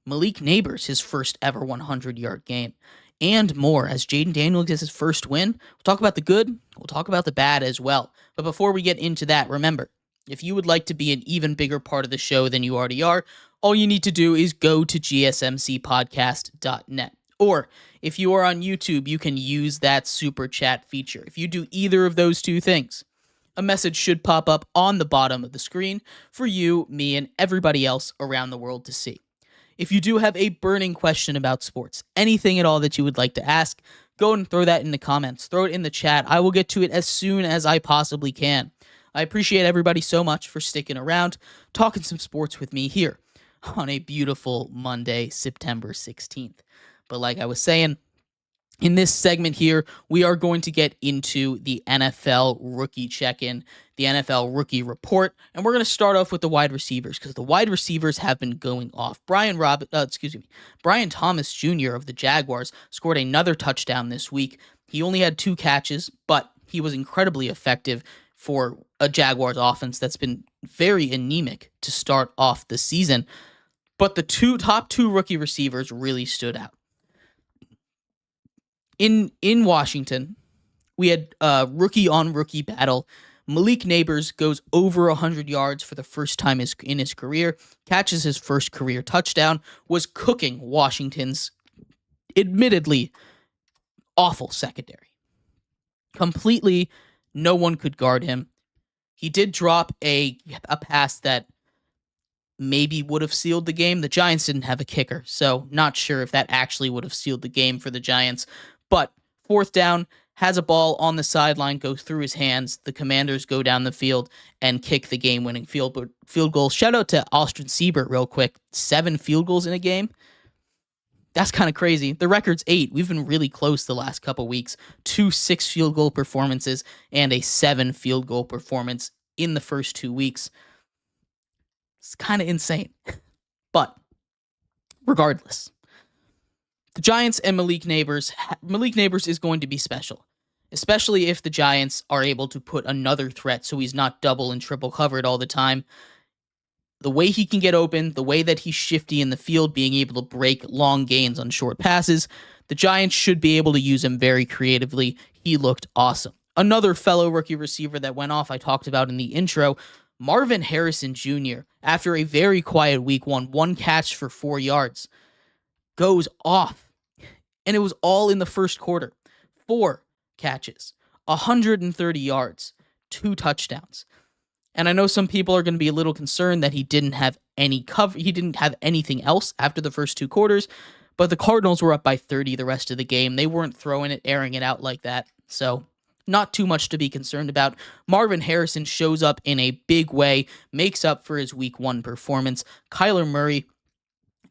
[SPEAKER 1] Malik Neighbors, his first ever 100-yard game, and more as Jaden Daniels gets his first win. We'll talk about the good, we'll talk about the bad as well. But before we get into that, remember, if you would like to be an even bigger part of the show than you already are, all you need to do is go to gsmcpodcast.net. Or if you are on YouTube, you can use that super chat feature. If you do either of those two things, a message should pop up on the bottom of the screen for you, me, and everybody else around the world to see. If you do have a burning question about sports, anything at all that you would like to ask, go and throw that in the comments. Throw it in the chat. I will get to it as soon as I possibly can. I appreciate everybody so much for sticking around, talking some sports with me here on a beautiful Monday, September 16th. But like I was saying, in this segment here, we are going to get into the NFL rookie check-in, the NFL rookie report, and we're going to start off with the wide receivers because the wide receivers have been going off. Brian Thomas Jr. of the Jaguars scored another touchdown this week. He only had 2 catches, but he was incredibly effective for a Jaguars offense that's been very anemic to start off the season. But the top two rookie receivers really stood out. In Washington, we had a rookie-on-rookie battle. Malik Neighbors goes over 100 yards for the first time in his career, catches his first career touchdown, was cooking Washington's admittedly awful secondary. Completely, no one could guard him. He did drop a pass that maybe would have sealed the game. The Giants didn't have a kicker, so not sure if that actually would have sealed the game for the Giants. But 4th down, has a ball on the sideline, goes through his hands. The Commanders go down the field and kick the game-winning field goal. Shout out to Austin Siebert real quick. 7 field goals in a game. That's kind of crazy. The record's 8. We've been really close the last couple weeks. 2 6 field goal performances and a 7 field goal performance in the first 2 weeks. It's kind of insane. But regardless, the Giants and Malik Neighbors is going to be special, especially if the Giants are able to put another threat so he's not double and triple covered all the time. The way he can get open, the way that he's shifty in the field, being able to break long gains on short passes, the Giants should be able to use him very creatively. He looked awesome. Another fellow rookie receiver that went off I talked about in the intro, Marvin Harrison Jr., after a very quiet week 1 catch for 4 yards, goes off. And it was all in the first quarter. 4 catches, 130 yards, 2 touchdowns. And I know some people are going to be a little concerned that he didn't have any cover. He didn't have anything else after the first 2 quarters, but the Cardinals were up by 30 the rest of the game. They weren't throwing it, airing it out like that. So not too much to be concerned about. Marvin Harrison shows up in a big way, makes up for his week 1 performance. Kyler Murray,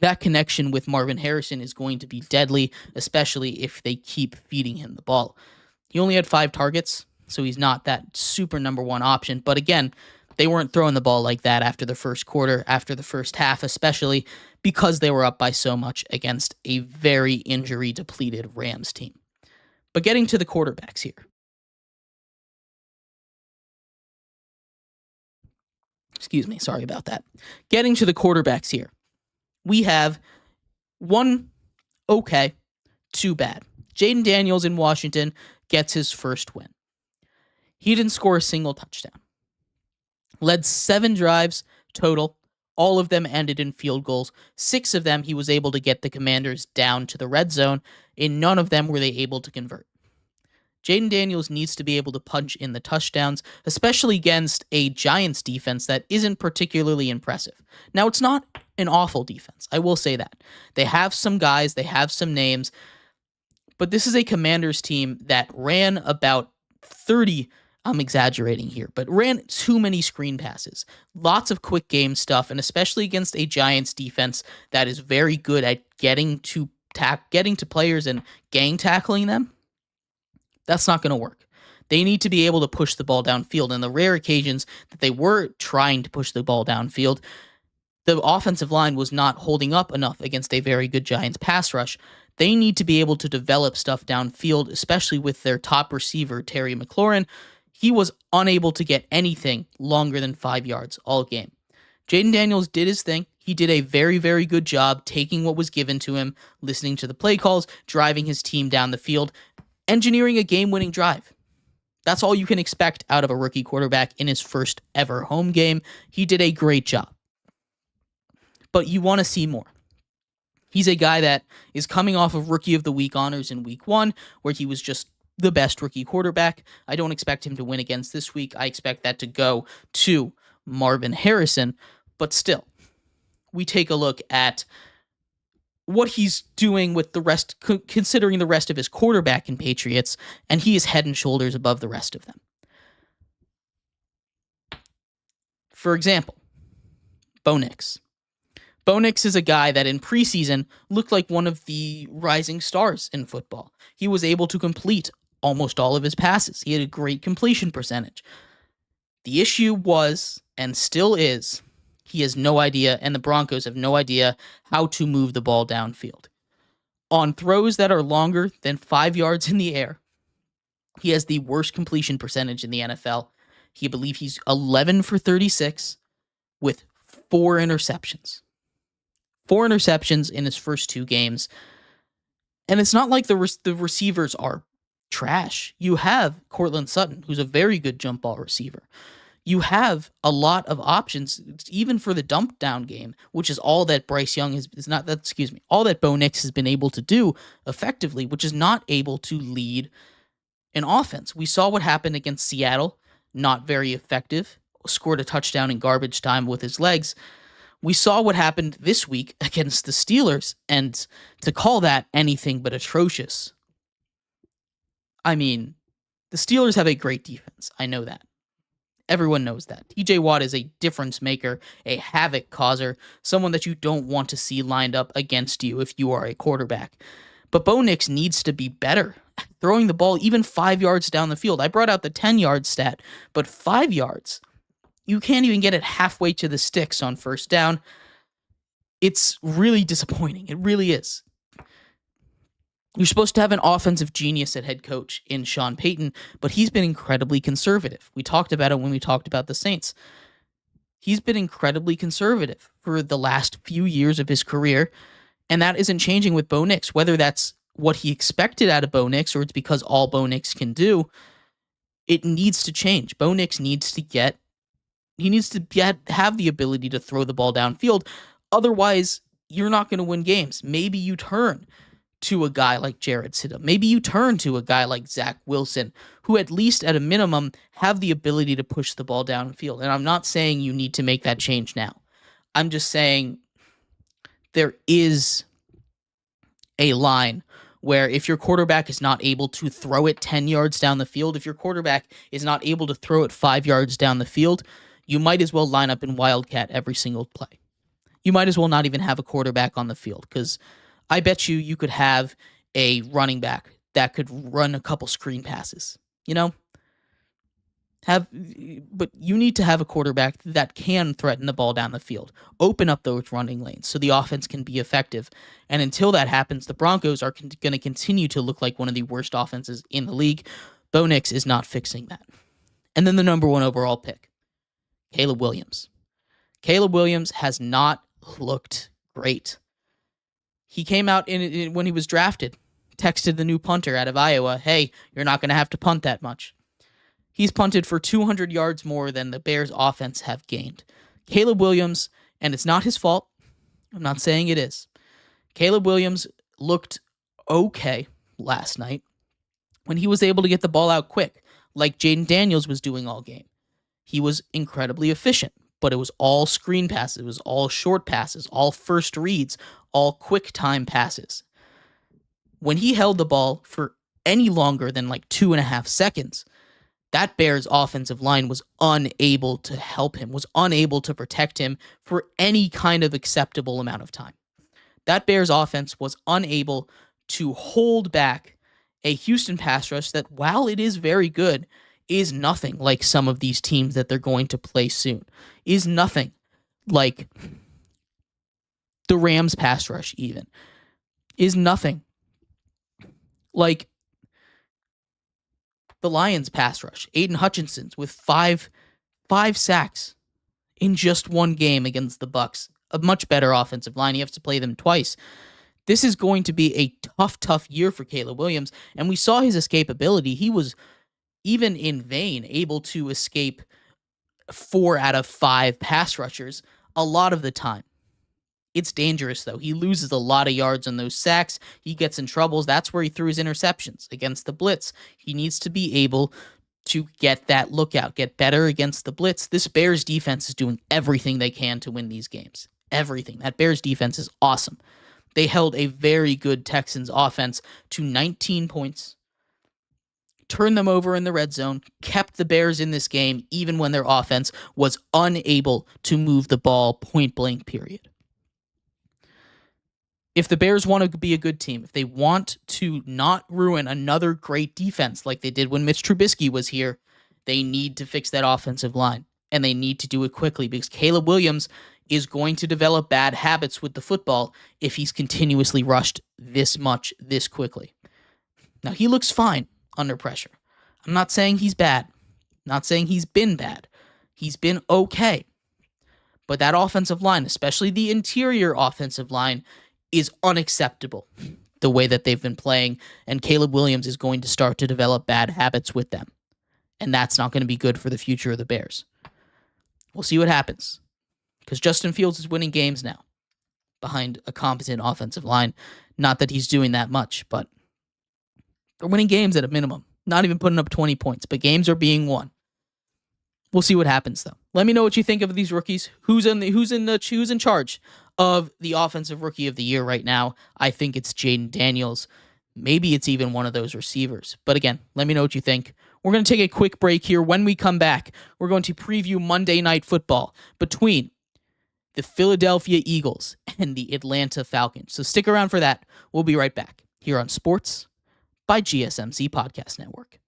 [SPEAKER 1] that connection with Marvin Harrison is going to be deadly, especially if they keep feeding him the ball. He only had 5 targets, so he's not that super number 1 option. But again, they weren't throwing the ball like that after the first quarter, after the first half, especially because they were up by so much against a very injury-depleted Rams team. But getting to the quarterbacks here. Excuse me, sorry about that. Getting to the quarterbacks here. We have 1 okay, 2 bad. Jaden Daniels in Washington gets his first win. He didn't score a single touchdown. Led 7 drives total. All of them ended in field goals. 6 of them he was able to get the Commanders down to the red zone. In none of them were they able to convert. Jaden Daniels needs to be able to punch in the touchdowns, especially against a Giants defense that isn't particularly impressive. Now, it's not an awful defense. I will say that. They have some guys, they have some names, but this is a Commanders team that ran about 30, I'm exaggerating here, but ran too many screen passes. Lots of quick game stuff, and especially against a Giants defense that is very good at getting to players and gang tackling them. That's not going to work. They need to be able to push the ball downfield. And the rare occasions that they were trying to push the ball downfield, the offensive line was not holding up enough against a very good Giants pass rush. They need to be able to develop stuff downfield, especially with their top receiver, Terry McLaurin. He was unable to get anything longer than 5 yards all game. Jaden Daniels did his thing. He did a very, very good job taking what was given to him, listening to the play calls, driving his team down the field, engineering a game-winning drive. That's all you can expect out of a rookie quarterback in his first ever home game. He did a great job. But you want to see more. He's a guy that is coming off of Rookie of the Week honors in Week 1, where he was just the best rookie quarterback. I don't expect him to win against this week. I expect that to go to Marvin Harrison. But still, we take a look at what he's doing with the rest, considering the rest of his quarterback in Patriots, and he is head and shoulders above the rest of them. For example, Bo Nix. Bo Nix is a guy that in preseason looked like one of the rising stars in football. He was able to complete almost all of his passes. He had a great completion percentage. The issue was, and still is, he has no idea, and the Broncos have no idea how to move the ball downfield. On throws that are longer than 5 yards in the air, he has the worst completion percentage in the NFL. I believe he's 11 for 36 with 4 interceptions. 4 interceptions in his first 2 games. And it's not like the receivers are trash. You have Cortland Sutton, who's a very good jump ball receiver. You have a lot of options, even for the dump down game, which is all that Bryce Young all that Bo Nix has been able to do effectively, which is not able to lead an offense. We saw what happened against Seattle, not very effective, scored a touchdown in garbage time with his legs. We saw what happened this week against the Steelers, and to call that anything but atrocious. I mean, the Steelers have a great defense. I know that. Everyone knows that. TJ Watt is a difference maker, a havoc causer, someone that you don't want to see lined up against you if you are a quarterback. But Bo Nix needs to be better at throwing the ball even 5 yards down the field. I brought out the 10-yard stat, but 5 yards, you can't even get it halfway to the sticks on first down. It's really disappointing. It really is. You're supposed to have an offensive genius at head coach in Sean Payton, but he's been incredibly conservative. We talked about it when we talked about the Saints. He's been incredibly conservative for the last few years of his career, and that isn't changing with Bo Nix. Whether that's what he expected out of Bo Nix or it's because all Bo Nix can do, it needs to change. Bo Nix needs to have the ability to throw the ball downfield. Otherwise, you're not going to win games. Maybe you turn to a guy like Jared Stidham. Maybe you turn to a guy like Zach Wilson, who at least at a minimum have the ability to push the ball downfield. And I'm not saying you need to make that change now. I'm just saying there is a line where if your quarterback is not able to throw it 10 yards down the field, if your quarterback is not able to throw it 5 yards down the field, you might as well line up in Wildcat every single play. You might as well not even have a quarterback on the field, because I bet you could have a running back that could run a couple screen passes, but you need to have a quarterback that can threaten the ball down the field, open up those running lanes so the offense can be effective. And until that happens, the Broncos are going to continue to look like one of the worst offenses in the league. Bo Nix is not fixing that. And then the number 1 overall pick, Caleb Williams. Caleb Williams has not looked great. He came out when he was drafted, texted the new punter out of Iowa, hey, you're not going to have to punt that much. He's punted for 200 yards more than the Bears' offense have gained. Caleb Williams, and it's not his fault, I'm not saying it is. Caleb Williams looked okay last night when he was able to get the ball out quick, like Jaden Daniels was doing all game. He was incredibly efficient, but it was all screen passes, it was all short passes, all first reads, all quick time passes. When he held the ball for any longer than like 2.5 seconds, that Bears offensive line was unable to help him, was unable to protect him for any kind of acceptable amount of time. That Bears offense was unable to hold back a Houston pass rush that, while it is very good, is nothing like some of these teams that they're going to play soon, is nothing like the Rams pass rush even, is nothing like the Lions pass rush. Aiden Hutchinson's with five sacks in just one game against the Bucs. A much better offensive line. You have to play them twice. This is going to be a tough year for Caleb Williams, and we saw his escapability. He was, even in vain, able to escape 4 out of 5 pass rushers a lot of the time. It's dangerous, though. He loses a lot of yards on those sacks. He gets in troubles. That's where he threw his interceptions against the blitz. He needs to be able to get that lookout, get better against the blitz. This Bears defense is doing everything they can to win these games. Everything. That Bears defense is awesome. They held a very good Texans offense to 19 points, turned them over in the red zone, kept the Bears in this game even when their offense was unable to move the ball point blank, period. If the Bears want to be a good team, if they want to not ruin another great defense like they did when Mitch Trubisky was here, they need to fix that offensive line, and they need to do it quickly because Caleb Williams is going to develop bad habits with the football if he's continuously rushed this much, this quickly. Now, he looks fine under pressure. I'm not saying he's bad. I'm not saying he's been bad. He's been okay. But that offensive line, especially the interior offensive line, is unacceptable the way that they've been playing, and Caleb Williams is going to start to develop bad habits with them. And that's not going to be good for the future of the Bears. We'll see what happens, because Justin Fields is winning games now behind a competent offensive line. Not that he's doing that much, but they're winning games at a minimum. Not even putting up 20 points, but games are being won. We'll see what happens, though. Let me know what you think of these rookies. Who's in charge of the Offensive Rookie of the Year right now? I think it's Jaden Daniels. Maybe it's even one of those receivers. But again, let me know what you think. We're going to take a quick break here. When we come back, we're going to preview Monday Night Football between the Philadelphia Eagles and the Atlanta Falcons. So stick around for that. We'll be right back here on Sports by GSMC Podcast Network.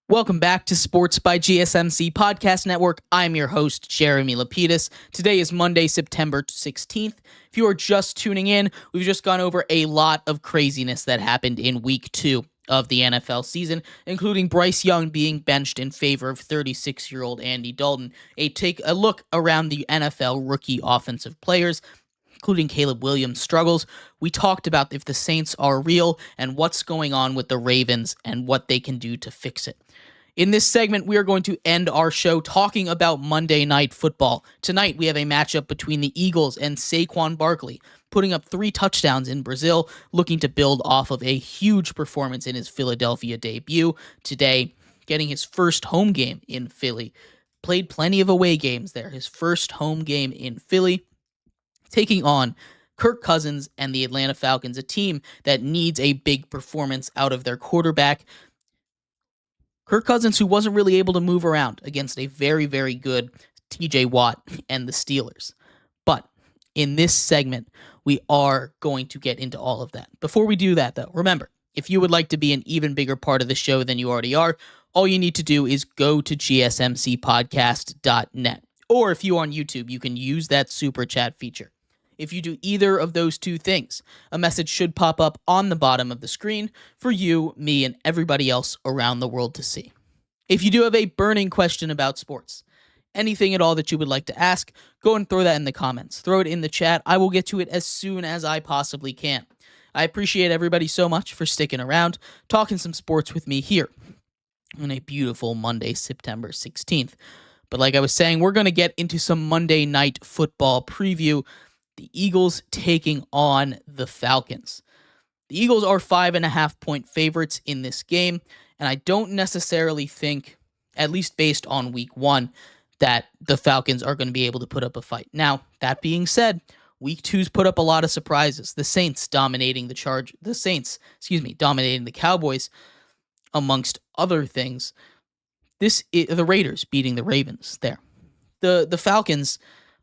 [SPEAKER 1] Welcome back to Sports by GSMC Podcast Network. I'm your host, Jeremy Lapidus. Today is Monday, September 16th. If you are just tuning in, we've just gone over a lot of craziness that happened in Week 2 of the NFL season, including Bryce Young being benched in favor of 36-year-old Andy Dalton. Take a look around the NFL rookie offensive players, including Caleb Williams' struggles. We talked about if the Saints are real and what's going on with the Ravens and what they can do to fix it. In this segment, we are going to end our show talking about Monday Night Football. Tonight, we have a matchup between the Eagles and Saquon Barkley, putting up 3 touchdowns in Brazil, looking to build off of a huge performance in his Philadelphia debut. Today, getting his first home game in Philly. Played plenty of away games there. His first home game in Philly, taking on Kirk Cousins and the Atlanta Falcons, a team that needs a big performance out of their quarterback. Kirk Cousins, who wasn't really able to move around against a very, very good TJ Watt and the Steelers. But in this segment, we are going to get into all of that. Before we do that, though, remember, if you would like to be an even bigger part of the show than you already are, all you need to do is go to gsmcpodcast.net. Or if you're on YouTube, you can use that super chat feature. If you do either of those two things, a message should pop up on the bottom of the screen for you, me, and everybody else around the world to see. If you do have a burning question about sports, anything at all that you would like to ask, go and throw that in the comments. Throw it in the chat. I will get to it as soon as I possibly can. I appreciate everybody so much for sticking around, talking some sports with me here on a beautiful Monday, September 16th. But like I was saying, we're going to get into some Monday Night Football preview. The Eagles taking on the Falcons. The Eagles are 5.5-point favorites in this game, and I don't necessarily think, at least based on week 1, that the Falcons are going to be able to put up a fight. Now, that being said, week 2's put up a lot of surprises. The Saints dominating the Cowboys, amongst other things. The Raiders beating the Ravens there. The Falcons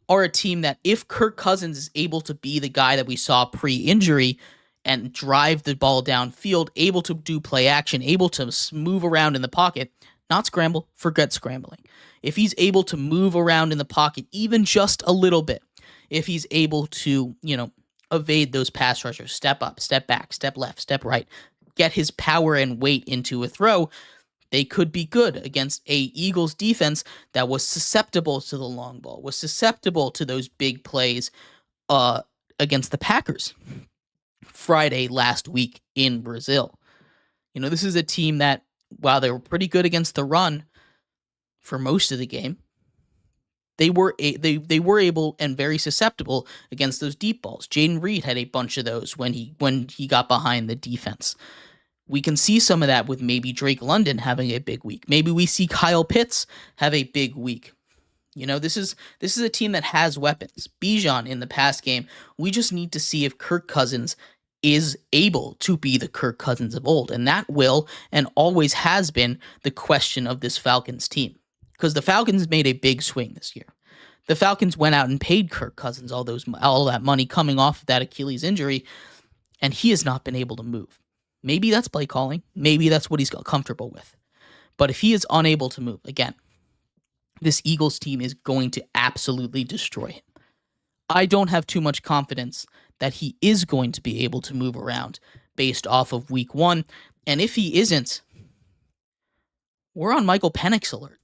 [SPEAKER 1] are a team that if Kirk Cousins is able to be the guy that we saw pre-injury and drive the ball downfield, able to do play action, able to move around in the pocket, not scramble, forget scrambling. If he's able to move around in the pocket even just a little bit, if he's able to, evade those pass rushers, step up, step back, step left, step right, get his power and weight into a throw, they could be good against a Eagles defense that was susceptible to the long ball, was susceptible to those big plays against the Packers Friday last week in Brazil. This is a team that, while they were pretty good against the run for most of the game, they were able and very susceptible against those deep balls. Jaden Reed had a bunch of those when he got behind the defense. We can see some of that with maybe Drake London having a big week. Maybe we see Kyle Pitts have a big week. This is a team that has weapons. Bijan in the past game, we just need to see if Kirk Cousins is able to be the Kirk Cousins of old. And that will and always has been the question of this Falcons team. Because the Falcons made a big swing this year. The Falcons went out and paid Kirk Cousins all that money coming off of that Achilles injury, and he has not been able to move. Maybe that's play calling. Maybe that's what he's got comfortable with. But if he is unable to move, again, this Eagles team is going to absolutely destroy him. I don't have too much confidence that he is going to be able to move around based off of week 1. And if he isn't, we're on Michael Penix alert.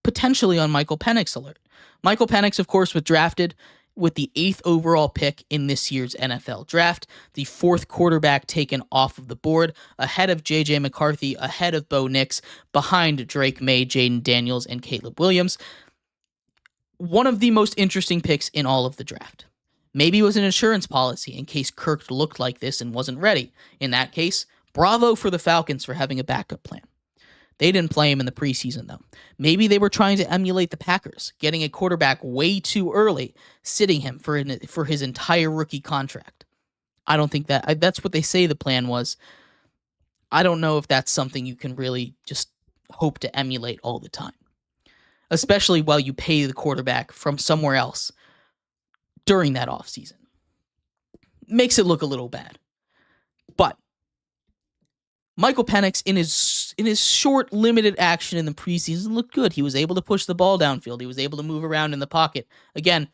[SPEAKER 1] Potentially on Michael Penix alert. Michael Penix, of course, was drafted with the 8th overall pick in this year's NFL draft, the 4th quarterback taken off of the board, ahead of J.J. McCarthy, ahead of Bo Nix, behind Drake May, Jaden Daniels, and Caleb Williams. One of the most interesting picks in all of the draft. Maybe it was an insurance policy in case Kirk looked like this and wasn't ready. In that case, bravo for the Falcons for having a backup plan. They didn't play him in the preseason, though. Maybe they were trying to emulate the Packers, getting a quarterback way too early, sitting him for his entire rookie contract. I don't think that's what they say the plan was. I don't know if that's something you can really just hope to emulate all the time, especially while you pay the quarterback from somewhere else during that offseason. Makes it look a little bad. But Michael Penix, in his short, limited action in the preseason, looked good. He was able to push the ball downfield. He was able to move around in the pocket. Again,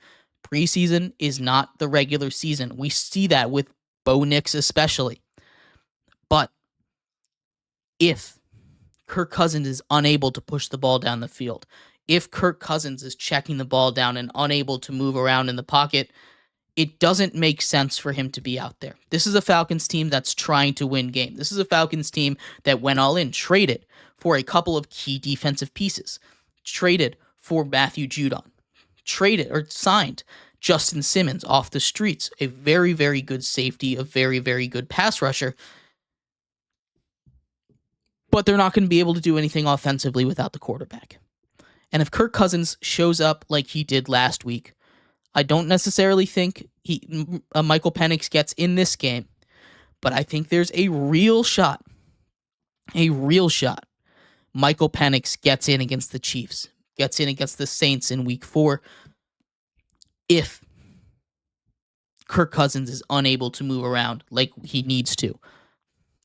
[SPEAKER 1] preseason is not the regular season. We see that with Bo Nix especially. But if Kirk Cousins is unable to push the ball down the field, if Kirk Cousins is checking the ball down and unable to move around in the pocket, it doesn't make sense for him to be out there. This is a Falcons team that's trying to win games. This is a Falcons team that went all in, traded for a couple of key defensive pieces, traded for Matthew Judon, traded or signed Justin Simmons off the streets, a very, very good safety, a very, very good pass rusher. But they're not going to be able to do anything offensively without the quarterback. And if Kirk Cousins shows up like he did last week, I don't necessarily think Michael Penix gets in this game, but I think there's a real shot. Michael Penix gets in against the Chiefs, gets in against the Saints in week 4. If Kirk Cousins is unable to move around like he needs to.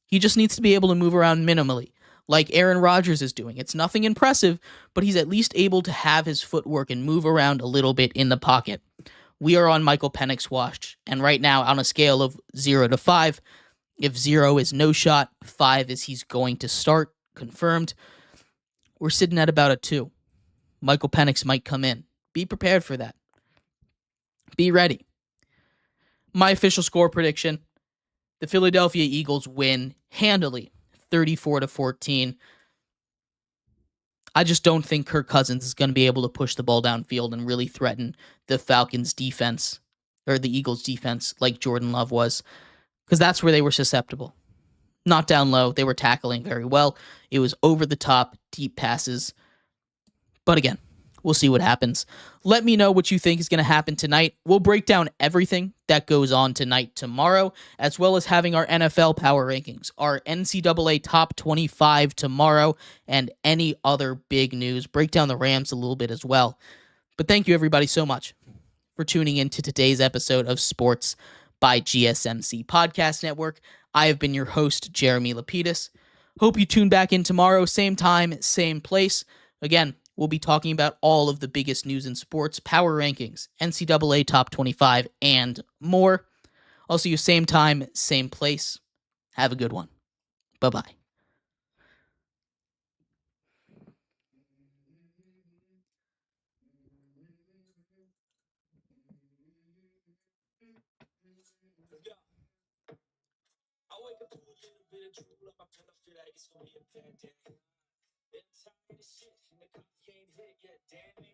[SPEAKER 1] He just needs to be able to move around minimally, like Aaron Rodgers is doing. It's nothing impressive, but he's at least able to have his footwork and move around a little bit in the pocket. We are on Michael Penix watch, and right now on a scale of 0 to 5, if 0 is no shot, 5 is he's going to start, confirmed, we're sitting at about a 2. Michael Penix might come in. Be prepared for that. Be ready. My official score prediction, the Philadelphia Eagles win handily, 34-14. I just don't think Kirk Cousins is going to be able to push the ball downfield and really threaten the Falcons defense or the Eagles defense like Jordan Love was, because that's where they were susceptible. Not down low. They were tackling very well. It was over the top, deep passes. But again, we'll see what happens. Let me know what you think is going to happen tonight. We'll break down everything that goes on tonight tomorrow, as well as having our NFL power rankings, our NCAA top 25 tomorrow, and any other big news. Break down the Rams a little bit as well. But thank you, everybody, so much for tuning in to today's episode of Sports by GSMC Podcast Network. I have been your host, Jeremy Lapidus. Hope you tune back in tomorrow, same time, same place. Again, we'll be talking about all of the biggest news in sports, power rankings, NCAA top 25, and more. I'll see you same time, same place. Have a good one. Bye-bye.
[SPEAKER 2] I wake up to a little bit of drool on my pillow, feel like it's gonna be a bad day. Been tired of this shit, and the coffee ain't hit yet, damn it.